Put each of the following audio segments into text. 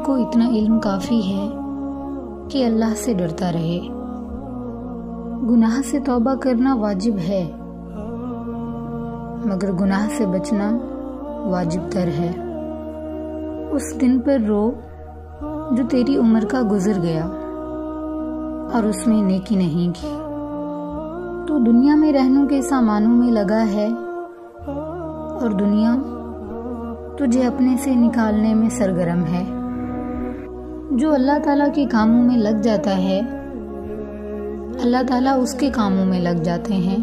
کو اتنا علم کافی ہے کہ اللہ سے ڈرتا رہے۔ گناہ سے توبہ کرنا واجب ہے، مگر گناہ سے بچنا واجب تر ہے۔ اس دن پر رو جو تیری عمر کا گزر گیا اور اس میں نیکی نہیں کی۔ تو دنیا میں رہنوں کے سامانوں میں لگا ہے اور دنیا تجھے اپنے سے نکالنے میں سرگرم ہے۔ جو اللہ تعالیٰ کے کاموں میں لگ جاتا ہے، اللہ تعالیٰ اس کے کاموں میں لگ جاتے ہیں۔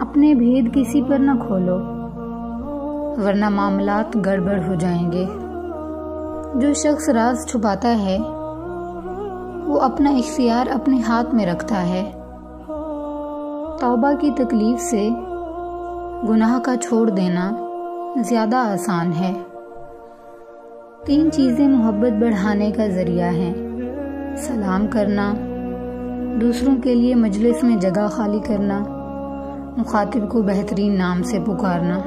اپنے بھید کسی پر نہ کھولو، ورنہ معاملات گڑبڑ ہو جائیں گے۔ جو شخص راز چھپاتا ہے وہ اپنا اختیار اپنے ہاتھ میں رکھتا ہے۔ توبہ کی تکلیف سے گناہ کا چھوڑ دینا زیادہ آسان ہے۔ 3 چیزیں محبت بڑھانے کا ذریعہ ہیں: سلام کرنا، دوسروں کے لیے مجلس میں جگہ خالی کرنا، مخاطب کو بہترین نام سے پکارنا۔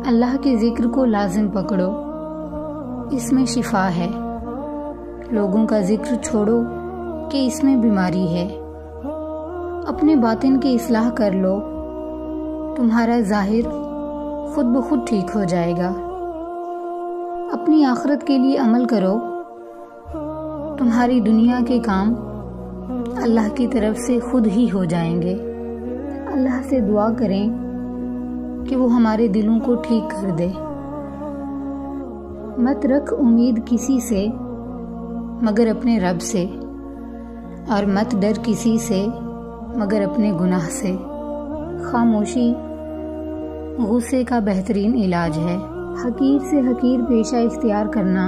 اللہ کے ذکر کو لازم پکڑو، اس میں شفا ہے۔ لوگوں کا ذکر چھوڑو کہ اس میں بیماری ہے۔ اپنے باطن کی اصلاح کر لو، تمہارا ظاہر خود بخود ٹھیک ہو جائے گا۔ اپنی آخرت کے لیے عمل کرو، تمہاری دنیا کے کام اللہ کی طرف سے خود ہی ہو جائیں گے۔ اللہ سے دعا کریں کہ وہ ہمارے دلوں کو ٹھیک کر دے۔ مت رکھ امید کسی سے مگر اپنے رب سے، اور مت ڈر کسی سے مگر اپنے گناہ سے۔ خاموشی غصے کا بہترین علاج ہے۔ حقیر سے حقیر پیشہ اختیار کرنا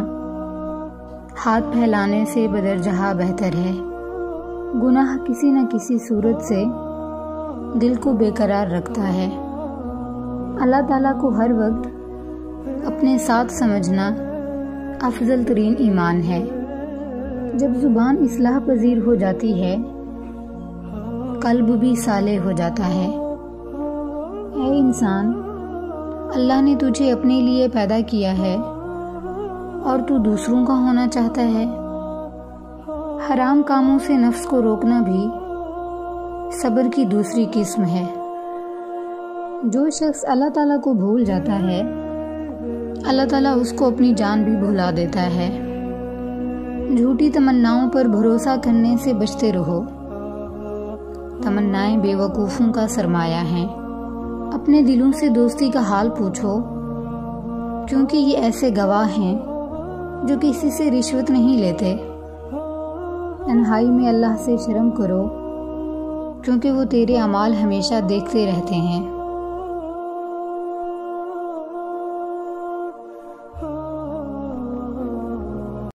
ہاتھ پھیلانے سے بدرجہ بہتر ہے۔ گناہ کسی نہ کسی صورت سے دل کو بے قرار رکھتا ہے۔ اللہ تعالیٰ کو ہر وقت اپنے ساتھ سمجھنا افضل ترین ایمان ہے۔ جب زبان اصلاح پذیر ہو جاتی ہے، قلب بھی صالح ہو جاتا ہے۔ اے انسان، اللہ نے تجھے اپنے لیے پیدا کیا ہے اور تو دوسروں کا ہونا چاہتا ہے۔ حرام کاموں سے نفس کو روکنا بھی صبر کی دوسری قسم ہے۔ جو شخص اللہ تعالیٰ کو بھول جاتا ہے، اللہ تعالیٰ اس کو اپنی جان بھی بھلا دیتا ہے۔ جھوٹی تمناؤں پر بھروسہ کرنے سے بچتے رہو، تمنائیں بے وقوفوں کا سرمایہ ہیں۔ اپنے دلوں سے دوستی کا حال پوچھو، کیونکہ یہ ایسے گواہ ہیں جو کسی سے رشوت نہیں لیتے۔ تنہائی میں اللہ سے شرم کرو، کیونکہ وہ تیرے اعمال ہمیشہ دیکھتے رہتے ہیں۔